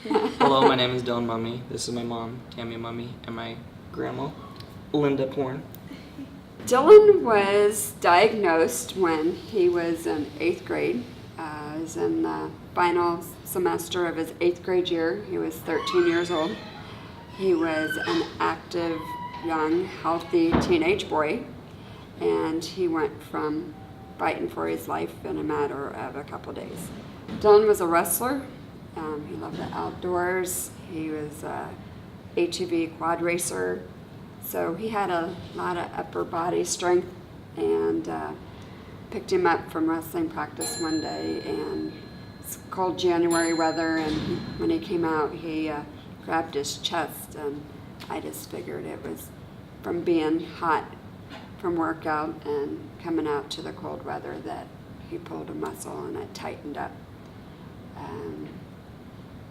Hello, my name is Dillyn Mumme. This is my mom, Tammy Mumme, and my grandma, Linda Porn. Dillyn was diagnosed when he was in 8th grade. He was in the final semester of his 8th grade year. He was 13 years old. He was an active, young, healthy teenage boy, and he went from fighting for his life in a matter of a couple days. Dillyn was a wrestler. He loved the outdoors. He was a ATV quad racer. So he had a lot of upper body strength, and picked him up from wrestling practice one day, and it's cold January weather, and when he came out, he grabbed his chest, and I just figured it was from being hot from workout and coming out to the cold weather that he pulled a muscle and it tightened up.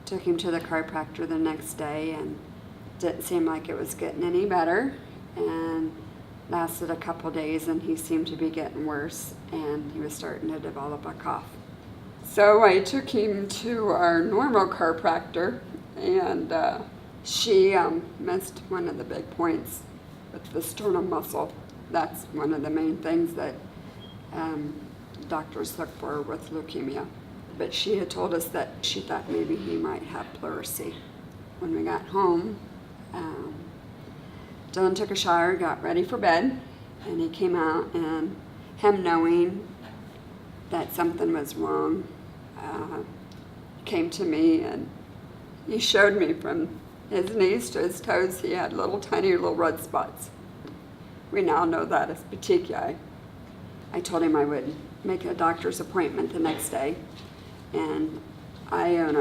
Took him to the chiropractor the next day, and didn't seem like it was getting any better, and lasted a couple days, and he seemed to be getting worse, and he was starting to develop a cough. So I took him to our normal chiropractor, and she missed one of the big points with the sternum muscle. That's one of the main things that doctors look for with leukemia. But she had told us that she thought maybe he might have pleurisy. When we got home, Dillyn took a shower, got ready for bed, and he came out, and him knowing that something was wrong, came to me, and he showed me from his knees to his toes he had tiny little red spots. We now know that as petechiae. I told him I would make a doctor's appointment the next day, and I own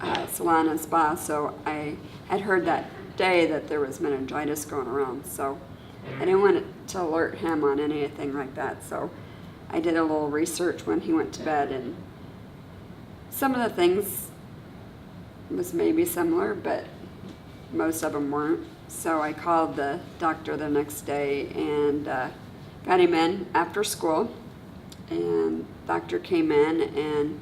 a salon and spa, so I had heard that day that there was meningitis going around, so I didn't want to alert him on anything like that. So I did a little research when he went to bed, and some of the things was maybe similar, but most of them weren't. So I called the doctor the next day and got him in after school, and doctor came in, and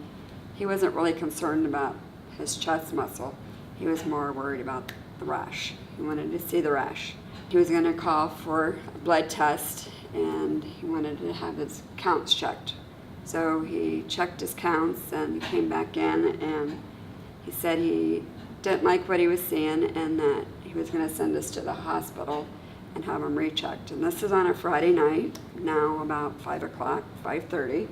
he wasn't really concerned about his chest muscle. He was more worried about the rash. He wanted to see the rash. He was going to call for a blood test, and he wanted to have his counts checked. So he checked his counts and came back in, and he said he didn't like what he was seeing, and that he was going to send us to the hospital and have him rechecked. And this is on a Friday night, now about 5 o'clock, 5:30.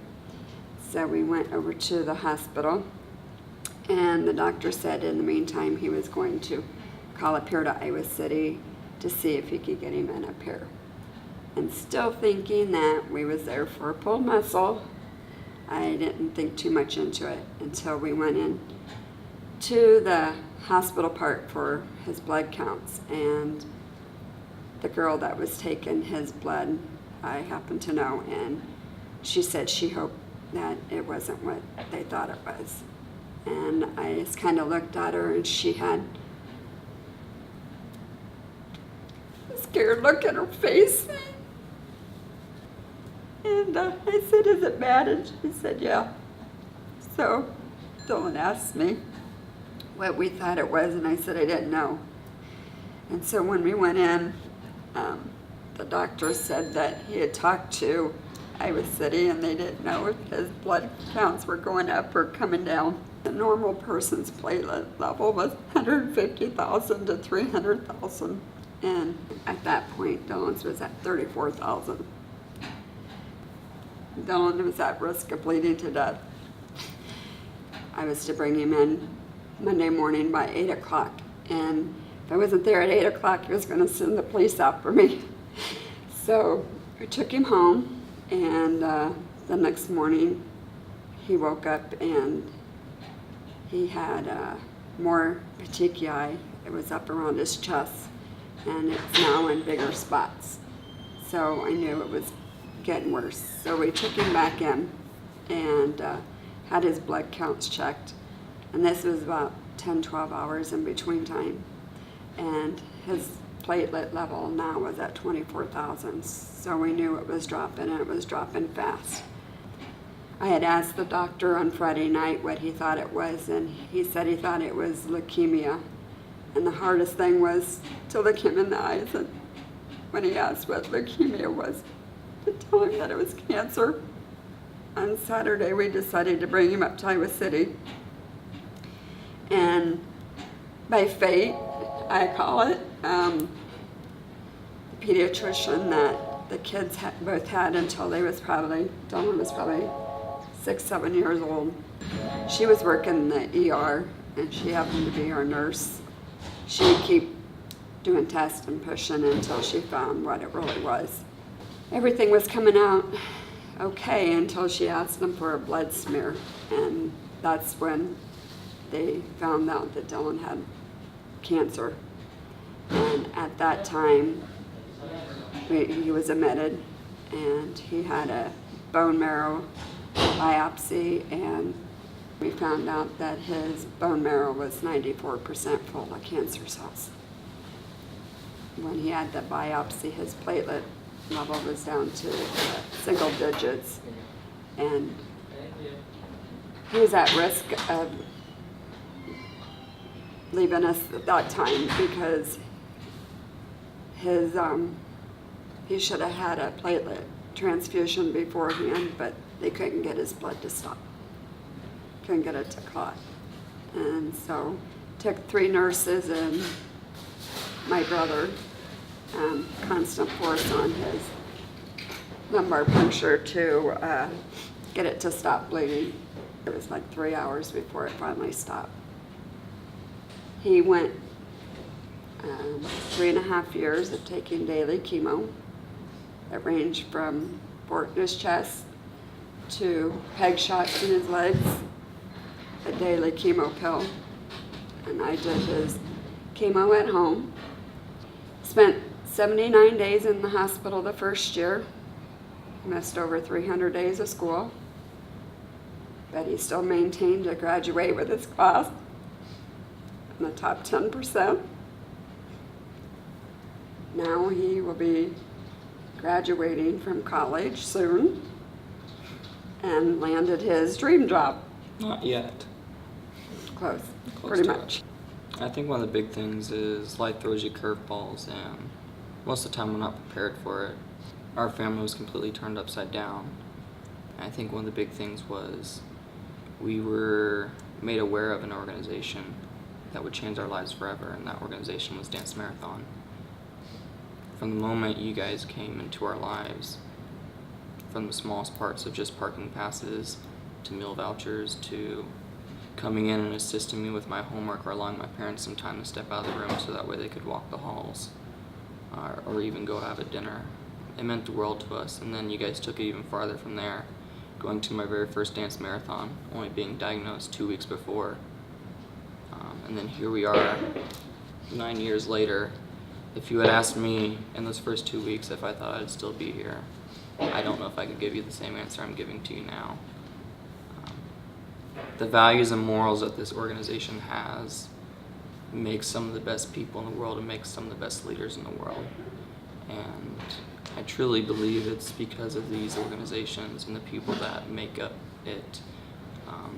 So we went over to the hospital, and the doctor said in the meantime he was going to call up here to Iowa City to see if he could get him in up here. And still thinking that we was there for a pulled muscle, I didn't think too much into it until we went in to the hospital part for his blood counts, and the girl that was taking his blood, I happen to know, and she said she hoped that it wasn't what they thought it was. And I just kind of looked at her, and she had a scared look in her face. And I said, "Is it bad?" And she said, "Yeah." So Dillyn asked me what we thought it was, and I said I didn't know. And so when we went in, the doctor said that he had talked to Iowa City, and they didn't know if his blood counts were going up or coming down. The normal person's platelet level was 150,000 to 300,000, and at that point Dillyn's was at 34,000. Dillyn was at risk of bleeding to death. I was to bring him in Monday morning by 8 o'clock, and if I wasn't there at 8 o'clock, he was going to send the police out for me. So we took him home, and the next morning he woke up and he had more petechiae. It was up around his chest, and it's now in bigger spots. So I knew it was getting worse. So we took him back in and had his blood counts checked, and this was about 10-12 hours in between time, and his platelet level now was at 24,000, so we knew it was dropping, and it was dropping fast. I had asked the doctor on Friday night what he thought it was, and he said he thought it was leukemia. And the hardest thing was to look him in the eyes, and when he asked what leukemia was, to tell him that it was cancer. On Saturday, we decided to bring him up to Iowa City. And by fate, I call it, the pediatrician that the kids both had until Dillyn was probably 6, 7 years old. She was working in the ER, and she happened to be our nurse. She would keep doing tests and pushing until she found what it really was. Everything was coming out okay until she asked them for a blood smear, and that's when they found out that Dillyn had cancer. And at that time, he was admitted, and he had a bone marrow biopsy, and we found out that his bone marrow was 94% full of cancer cells. When he had the biopsy, his platelet level was down to single digits, and he was at risk of leaving us at that time because he should have had a platelet transfusion beforehand, but they couldn't get his blood to stop. Couldn't get it to clot. And so took 3 nurses and my brother, constant force on his lumbar puncture to get it to stop bleeding. It was like 3 hours before it finally stopped. He went 3.5 years of taking daily chemo. It ranged from fork in his chest to peg shots in his legs, a daily chemo pill. And I did his chemo at home. Spent 79 days in the hospital the first year. Missed over 300 days of school. But he still maintained to graduate with his class in the top 10%. Now he will be graduating from college soon and landed his dream job. Not yet. Close Close pretty to much. it. I think one of the big things is life throws you curveballs, and most of the time we're not prepared for it. Our family was completely turned upside down. I think one of the big things was we were made aware of an organization that would change our lives forever, and that organization was Dance Marathon. From the moment you guys came into our lives, from the smallest parts of just parking passes to meal vouchers to coming in and assisting me with my homework or allowing my parents some time to step out of the room so that way they could walk the halls or even go have a dinner. It meant the world to us, and then you guys took it even farther from there, going to my very first dance marathon, only being diagnosed 2 weeks before. And then here we are 9 years later. If you had asked me in those first 2 weeks if I thought I'd still be here, I don't know if I could give you the same answer I'm giving to you now. The values and morals that this organization has makes some of the best people in the world and makes some of the best leaders in the world. And I truly believe it's because of these organizations and the people that make up it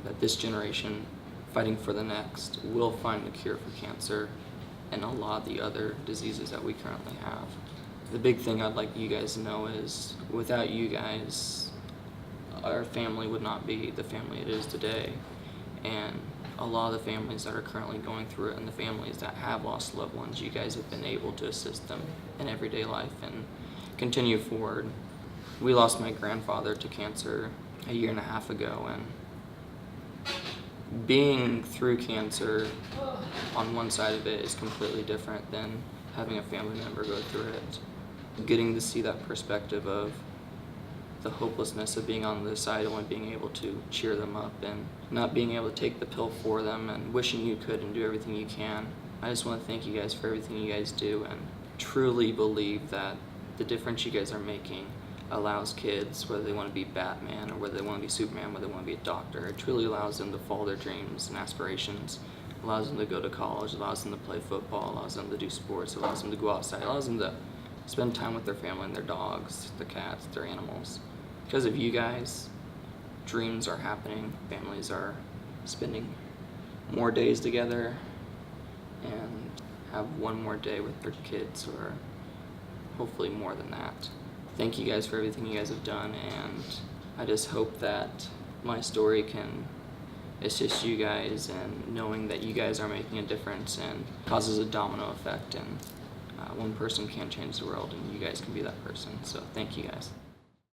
that this generation, fighting for the next, will find the cure for cancer and a lot of the other diseases that we currently have. The big thing I'd like you guys to know is without you guys, our family would not be the family it is today. And a lot of the families that are currently going through it and the families that have lost loved ones, you guys have been able to assist them in everyday life and continue forward. We lost my grandfather to cancer a 1.5 years ago, and being through cancer on one side of it is completely different than having a family member go through it. Getting to see that perspective of the hopelessness of being on the side, only being able to cheer them up and not being able to take the pill for them and wishing you could and do everything you can. I just want to thank you guys for everything you guys do and truly believe that the difference you guys are making allows kids, whether they want to be Batman or whether they want to be Superman, whether they want to be a doctor, it truly allows them to follow their dreams and aspirations, allows them to go to college, allows them to play football, allows them to do sports, allows them to go outside, allows them to spend time with their family and their dogs, their cats, their animals. Because of you guys, dreams are happening. Families are spending more days together and have one more day with their kids, or hopefully more than that. Thank you guys for everything you guys have done, and I just hope that my story can assist you guys in knowing that you guys are making a difference and causes a domino effect, and one person can change the world, and you guys can be that person. So thank you guys.